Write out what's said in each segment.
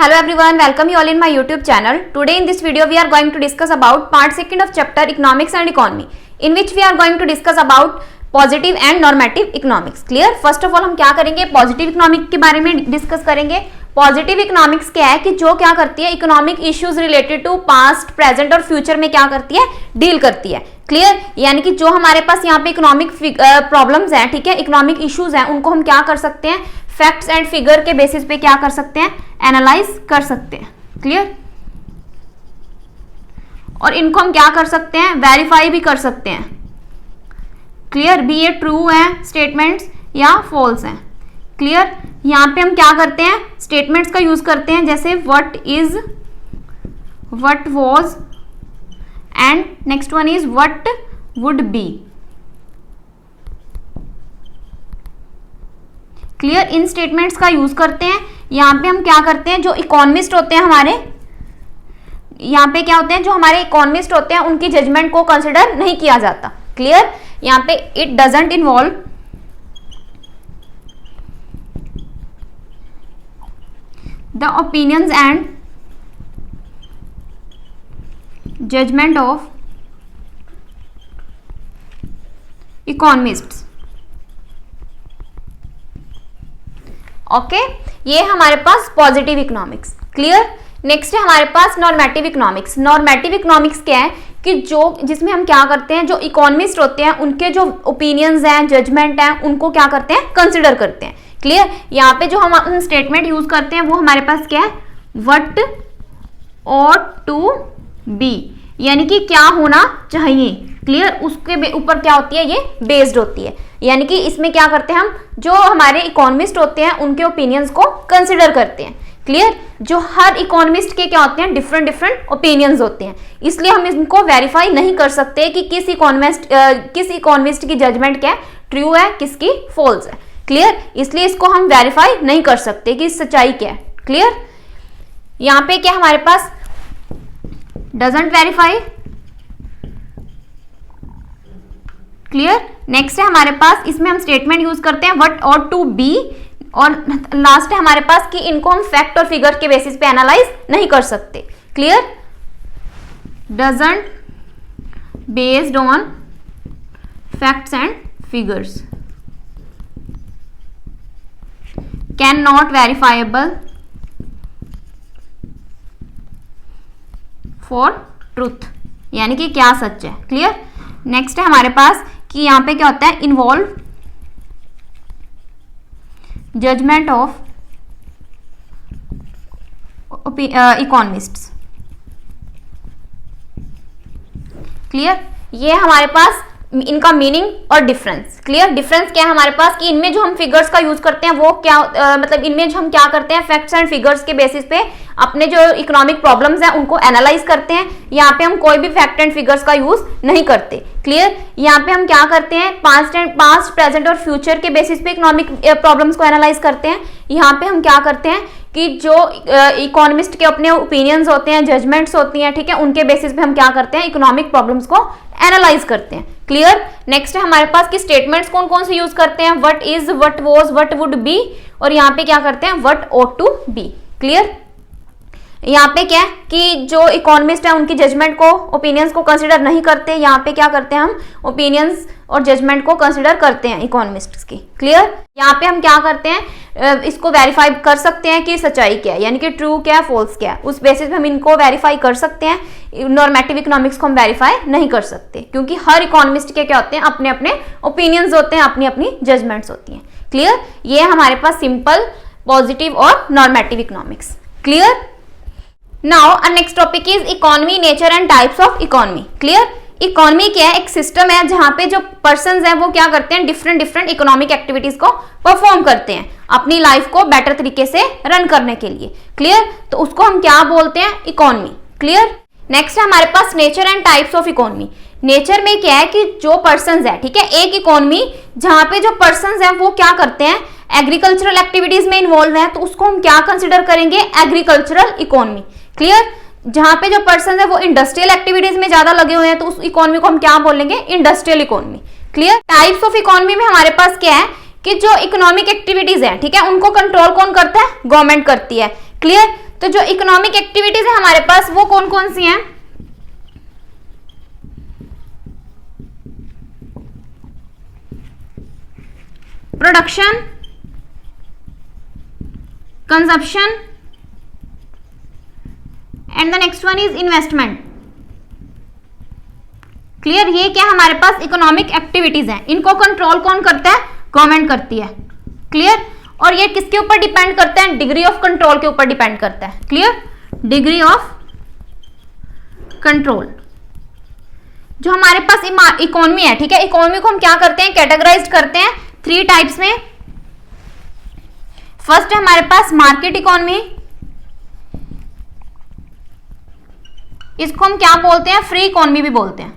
Hello everyone, welcome you all in my YouTube channel. Today in this video we are going to discuss about part 2 of chapter Economics and Economy, in which we are going to discuss about positive and normative economics. Clear. First of all हम क्या करेंगे, positive economic के बारे में discuss करेंगे. Positive economics क्या है कि जो क्या करती है, economic issues related to past, present और फ्यूचर में क्या करती है, डील करती है. क्लियर. यानी कि जो हमारे पास यहाँ पे इकोनॉमिक प्रॉब्लम्स हैं, ठीक है, इकोनॉमिक इश्यूज हैं, उनको हम क्या कर सकते हैं, फैक्ट्स एंड फिगर के बेसिस पे क्या कर सकते हैं, एनालाइज कर सकते हैं. क्लियर. और इनको हम क्या कर सकते हैं, वेरीफाई भी कर सकते हैं. क्लियर. बी ये ट्रू है स्टेटमेंट्स या फॉल्स हैं. क्लियर. यहां पे हम क्या करते हैं, स्टेटमेंट्स का यूज करते हैं, जैसे what is, what was and next one is what would B. Clear. In statements का यूज करते हैं. यहां पे हम क्या करते हैं, जो इकोनॉमिस्ट होते हैं हमारे, यहां पे क्या होते हैं, जो हमारे इकोनॉमिस्ट होते हैं उनकी जजमेंट को कंसिडर नहीं किया जाता. क्लियर. यहां पे it doesn't involve the opinions and judgement of economists. Okay. ये हमारे पास पॉजिटिव इकोनॉमिक्स. क्लियर. नेक्स्ट है हमारे पास नॉर्मेटिव इकोनॉमिक्स. नॉर्मेटिव इकोनॉमिक्स क्या है कि जो जिसमें हम क्या करते हैं, जो इकोनॉमिस्ट होते हैं उनके जो ओपिनियंस हैं, जजमेंट हैं, उनको क्या करते हैं, कंसिडर करते हैं. क्लियर. यहाँ पे जो हम स्टेटमेंट यूज करते हैं वो हमारे पास क्या है, व्हाट ऑट टू बी, यानी कि क्या होना चाहिए. क्लियर. उसके ऊपर क्या होती है, ये बेस्ड होती है. यानी कि इसमें क्या करते हैं हम, जो हमारे इकोनॉमिस्ट होते हैं उनके ओपिनियंस को कंसिडर करते हैं. क्लियर. जो हर इकोनॉमिस्ट के क्या होते हैं, डिफरेंट डिफरेंट ओपिनियंस होते हैं, इसलिए हम इनको वेरीफाई नहीं कर सकते कि किस इकोनॉमिस्ट की जजमेंट क्या है, ट्रू है, किसकी फॉल्स है. क्लियर. इसलिए इसको हम वेरीफाई नहीं कर सकते कि सच्चाई क्या है. क्लियर. यहां पे क्या हमारे पास डजंट वेरीफाई. क्लियर. नेक्स्ट है हमारे पास, इसमें हम स्टेटमेंट यूज करते हैं व्हाट ऑट टू बी, और लास्ट है हमारे पास कि इनको हम फैक्ट और फिगर के बेसिस पे एनालाइज नहीं कर सकते. Clear. Doesn't based on facts and figures, can not verifiable for truth, यानी कि क्या सच है. क्लियर. नेक्स्ट है हमारे पास कि यहां पे क्या होता है, involve judgement of economists. Clear. ये हमारे पास इनका मीनिंग और डिफरेंस. क्लियर. डिफरेंस क्या है हमारे पास कि इनमें जो हम फिगर्स का यूज करते हैं वो क्या मतलब इनमें जो हम क्या करते हैं, फैक्ट्स एंड फिगर्स के बेसिस पे अपने जो इकोनॉमिक प्रॉब्लम्स हैं उनको एनालाइज करते हैं. यहाँ पे हम कोई भी फैक्ट एंड फिगर्स का यूज नहीं करते. क्लियर. यहाँ पे हम क्या करते हैं, पास्ट प्रेजेंट और फ्यूचर के बेसिस पे इकोनॉमिक प्रॉब्लम्स को एनालाइज करते हैं. यहाँ पे हम क्या करते हैं कि जो इकोनॉमिस्ट के अपने ओपिनियंस होते हैं, जजमेंट्स होती हैं, ठीक है, उनके बेसिस पे हम क्या करते हैं, इकोनॉमिक प्रॉब्लम्स को एनालाइज करते हैं. क्लियर. नेक्स्ट है हमारे पास कि स्टेटमेंट्स कौन कौन से यूज करते हैं, what is, what was, what would be, और यहाँ पे क्या करते हैं, what ought to be. Clear. यहाँ पे क्या है कि जो इकोनॉमिस्ट है उनकी जजमेंट को, ओपिनियंस को कंसिडर नहीं करते. यहाँ पे क्या करते हैं, हम ओपिनियंस और जजमेंट को कंसिडर करते हैं इकोनॉमिस्ट्स की. क्लियर. यहाँ पे हम क्या करते हैं, इसको वेरीफाई कर सकते हैं कि सच्चाई क्या है, यानी कि ट्रू क्या है, फॉल्स क्या है, उस बेसिस पे हम इनको वेरीफाई कर सकते हैं. नॉर्मेटिव इकोनॉमिक्स को हम वेरीफाई नहीं कर सकते, क्योंकि हर इकोनॉमिस्ट के क्या होते हैं, अपने अपने ओपिनियंस होते हैं, अपनी अपनी जजमेंट्स होती हैं. क्लियर. ये हमारे पास सिंपल, पॉजिटिव और normative economics. Clear. Now our next topic is economy, nature and types of economy. Clear. Economy क्या है, एक सिस्टम है जहां पे जो पर्संस हैं वो क्या करते हैं, डिफरेंट डिफरेंट इकोनॉमिक एक्टिविटीज को परफॉर्म करते हैं अपनी लाइफ को बेटर तरीके से रन करने के लिए. क्लियर. तो उसको हम क्या बोलते हैं, इकोनॉमी. क्लियर. नेक्स्ट है हमारे पास nature and types of economy. Nature में क्या है कि जो पर्संस है, ठीक है, एक इकोनॉमी जहां पे जो पर्संस हैं वो क्या करते हैं, एग्रीकल्चरल एक्टिविटीज में इन्वॉल्व है, तो उसको हम क्या कंसिडर करेंगे, एग्रीकल्चरल इकोनॉमी. क्लियर. जहां पे जो पर्सन है वो इंडस्ट्रियल एक्टिविटीज में ज्यादा लगे हुए हैं, तो उस इकोनॉमी को हम क्या बोलेंगे, industrial economy. Clear. Types of economy में हमारे पास क्या है कि जो इकोनॉमिक एक्टिविटीज है, ठीक है, उनको कंट्रोल कौन करता है, गवर्नमेंट करती है. क्लियर. तो जो इकोनॉमिक एक्टिविटीज है हमारे पास वो कौन कौन सी हैं? Production, consumption and the next one is investment. Clear? ये क्या हमारे पास इकोनॉमिक एक्टिविटीज हैं, इनको कंट्रोल कौन करता है? गवर्नमेंट करती है। क्लियर? और ये किसके ऊपर डिपेंड करता है? डिग्री ऑफ कंट्रोल के ऊपर डिपेंड करता है। क्लियर? Degree of control. जो हमारे पास इकोनॉमी है, ठीक है, इकोनॉमी को हम क्या करते हैं? कैटेगराइज करते हैं 3 टाइप्स में। फर्स्ट है हमारे पास मार्केट इकोनॉमी, इसको हम क्या बोलते हैं? फ्री इकोनॉमी भी बोलते हैं,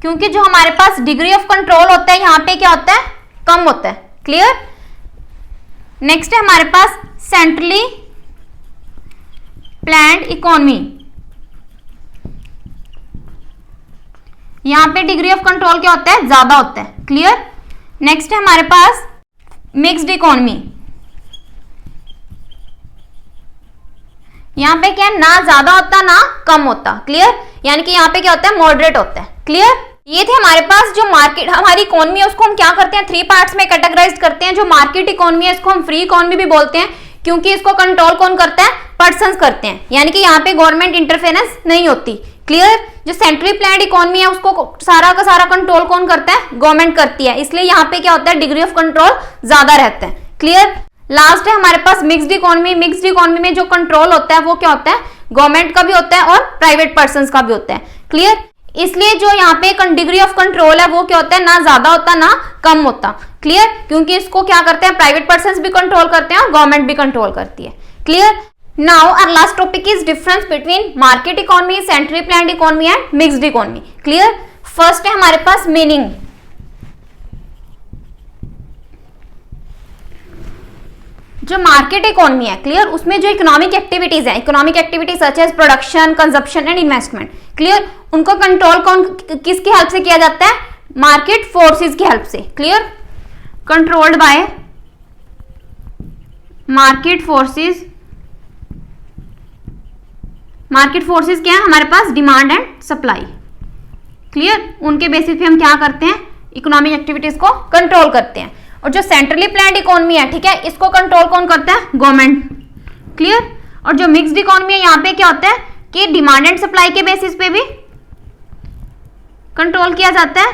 क्योंकि जो हमारे पास डिग्री ऑफ कंट्रोल होता है यहां पे क्या होता है? कम होता है। क्लियर? नेक्स्ट है हमारे पास सेंट्रली प्लान्ड इकोनॉमी, यहां पे डिग्री ऑफ कंट्रोल क्या होता है? ज्यादा होता है। क्लियर? नेक्स्ट है हमारे पास मिक्स्ड इकोनॉमी, यहां पे क्या है? ना ज्यादा होता ना कम होता। क्लियर? यानी कि यहां पे क्या होता है? मॉडरेट होता है। क्लियर? ये थे हमारे पास जो मार्केट हमारी इकोनॉमी है, उसको हम क्या करते हैं? 3 पार्ट्स में कैटेगराइज करते हैं। जो मार्केट इकोनॉमी है इसको हम फ्री इकोनॉमी भी बोलते हैं, क्योंकि इसको कंट्रोल कौन करता है? पर्संस करते हैं, यानी कि यहाँ पे गवर्नमेंट इंटरफेरेंस नहीं होती। क्लियर? जो सेंट्रली प्लान्ड इकोनॉमी है उसको सारा का सारा कंट्रोल कौन करता है? गवर्नमेंट करती है, इसलिए यहाँ पे क्या होता है? डिग्री ऑफ कंट्रोल ज्यादा रहता है। क्लियर? लास्ट है हमारे पास मिक्स्ड इकोनॉमी। मिक्स्ड इकोनॉमी में जो कंट्रोल होता है वो क्या होता है? गवर्नमेंट का भी होता है और प्राइवेट पर्सन का भी होता है। क्लियर? इसलिए जो यहाँ पे डिग्री ऑफ कंट्रोल है वो क्या होता है? ना ज्यादा होता ना कम होता। क्लियर? क्योंकि इसको क्या करते हैं? प्राइवेट पर्सन भी कंट्रोल करते हैं और गवर्नमेंट भी कंट्रोल करती है। Clear? Now our last topic is difference between market economy, centrally planned economy and mixed economy. Clear? First है हमारे पास मीनिंग। जो मार्केट इकोनॉमी है, क्लियर, उसमें जो इकोनॉमिक एक्टिविटीज है, economic activities such as production, consumption and investment, clear, उनको control कौन किसकी हेल्प से किया जाता है? मार्केट फोर्सेस की हेल्प से। Clear? Controlled by market forces. Market forces क्या है हमारे पास? Demand and supply. क्लियर? उनके बेसिस पे हम क्या करते हैं? इकोनॉमिक एक्टिविटीज को कंट्रोल करते हैं। और जो सेंट्रली प्लान्ड इकोनॉमी है, ठीक है, इसको कंट्रोल कौन करता है? गवर्नमेंट। क्लियर? और जो मिक्स्ड इकोनॉमी है यहाँ पे क्या होता है कि डिमांड एंड सप्लाई के बेसिस पे भी कंट्रोल किया जाता है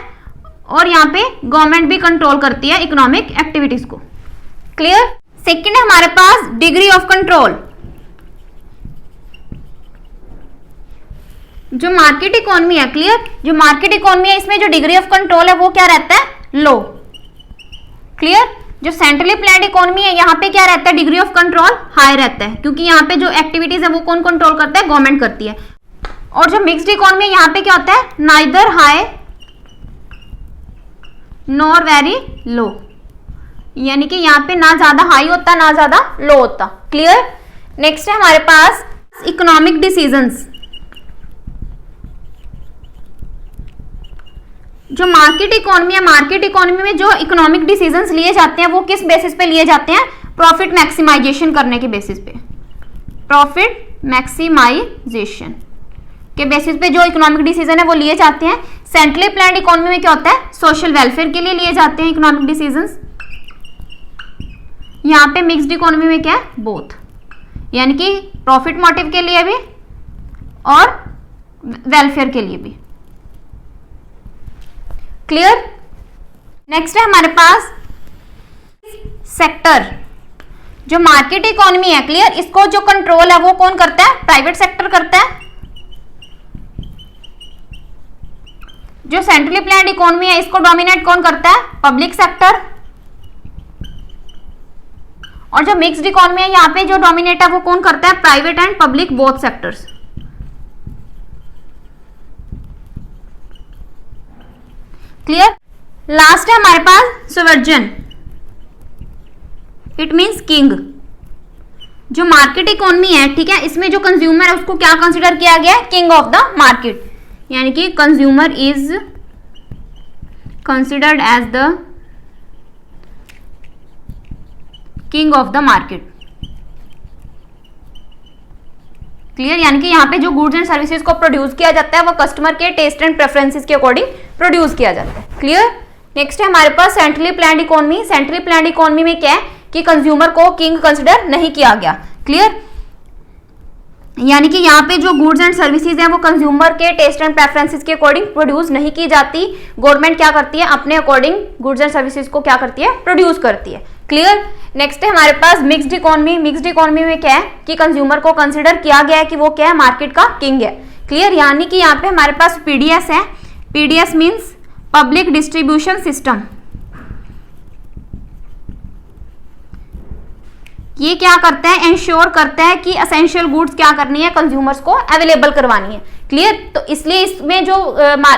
और यहाँ पे गवर्नमेंट भी कंट्रोल करती है इकोनॉमिक एक्टिविटीज को। क्लियर? सेकंड है हमारे पास डिग्री ऑफ कंट्रोल। जो मार्केट इकोनॉमी है, क्लियर, जो मार्केट इकोनॉमी है इसमें जो डिग्री ऑफ कंट्रोल है वो क्या रहता है? लो। क्लियर? जो सेंट्रली प्लान्ड इकोनॉमी है यहाँ पे क्या रहता है? डिग्री ऑफ कंट्रोल हाई रहता है, क्योंकि यहाँ पे जो एक्टिविटीज है वो कौन कंट्रोल करता है? गवर्नमेंट करती है। और जो मिक्स्ड इकोनॉमी है यहाँ पे क्या होता है? Neither high nor very low, यानी कि यहाँ पे ना ज्यादा हाई होता ना ज्यादा लो होता। क्लियर? नेक्स्ट है हमारे पास इकोनॉमिक डिसीजंस। जो मार्केट इकोनॉमी है, मार्केट इकोनॉमी में जो इकोनॉमिक डिसीजंस लिए जाते हैं वो किस बेसिस पे लिए जाते हैं? प्रॉफिट मैक्सिमाइजेशन करने के बेसिस पे। प्रॉफिट मैक्सिमाइजेशन के बेसिस पे जो इकोनॉमिक डिसीजन है वो लिए जाते हैं। सेंट्रली प्लान्ड इकोनॉमी में क्या होता है? सोशल वेलफेयर के लिए लिए जाते हैं इकोनॉमिक डिसीजंस। यहाँ पे मिक्स्ड इकोनॉमी में क्या है? बोथ, यानी कि प्रॉफिट मोटिव के लिए भी और वेलफेयर के लिए भी। क्लियर? नेक्स्ट है हमारे पास सेक्टर। जो मार्केट इकोनॉमी है, क्लियर, इसको जो कंट्रोल है वो कौन करता है? प्राइवेट सेक्टर करता है। जो सेंट्रली प्लान्ड इकोनॉमी है इसको डोमिनेट कौन करता है? Public sector. और जो मिक्स्ड इकोनॉमी है यहाँ पे जो डोमिनेट है वो कौन करता है? Private and public both sectors. Clear? Last है हमारे पास सोवर्जन, इट मींस किंग। जो मार्केट इकोनॉमी है, ठीक है, इसमें जो कंज्यूमर है उसको क्या कंसीडर किया गया है? किंग ऑफ द मार्केट, यानी कि consumer is considered as the king of the market. Clear, यानी कि यहाँ पे जो गुड्स एंड सर्विसेज को प्रोड्यूस किया जाता है वो कस्टमर के टेस्ट एंड प्रेफरेंसेस के अकॉर्डिंग प्रोड्यूस किया जाता है। क्लियर। नेक्स्ट है हमारे पास centrally planned economy. Centrally planned economy में क्या है कि कंज्यूमर को किंग कंसिडर नहीं किया गया। क्लियर, यानी कि यहाँ पे जो गुड्स एंड सर्विसेज हैं वो कंज्यूमर के टेस्ट एंड प्रेफरेंसेस के अकॉर्डिंग प्रोड्यूस नहीं की जाती। गवर्नमेंट क्या करती है, अपने अकॉर्डिंग गुड्स एंड सर्विसेज को क्या करती है, प्रोड्यूस करती है। क्लियर। नेक्स्ट है हमारे पास मिक्स्ड इकोनॉमी। मिक्स्ड इकोनॉमी में क्या है कि कंज्यूमर को कंसिडर किया गया है कि वो क्या है, मार्केट का किंग है। क्लियर, यानी कि यहाँ पे हमारे पास पीडीएस है। PDS means public distribution system. ये क्या करता है, इंश्योर करता है कि एसेंशियल गुड्स क्या करनी है, कंज्यूमर्स को अवेलेबल करवानी है। क्लियर, तो इसलिए इसमें जो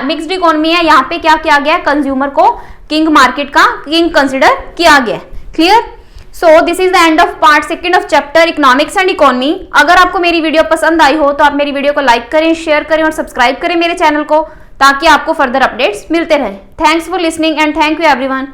मिक्स्ड इकोनॉमी है यहाँ पे क्या किया गया है, कंज्यूमर को किंग, मार्केट का किंग कंसिडर किया गया है। Clear. So this is the end of part second of chapter economics and economy. अगर आपको मेरी वीडियो पसंद आई हो तो आप मेरी वीडियो को लाइक करें, शेयर करें और सब्सक्राइब करें मेरे चैनल को, ताकि आपको फर्दर अपडेट्स मिलते रहे। Thanks for listening and thank you everyone.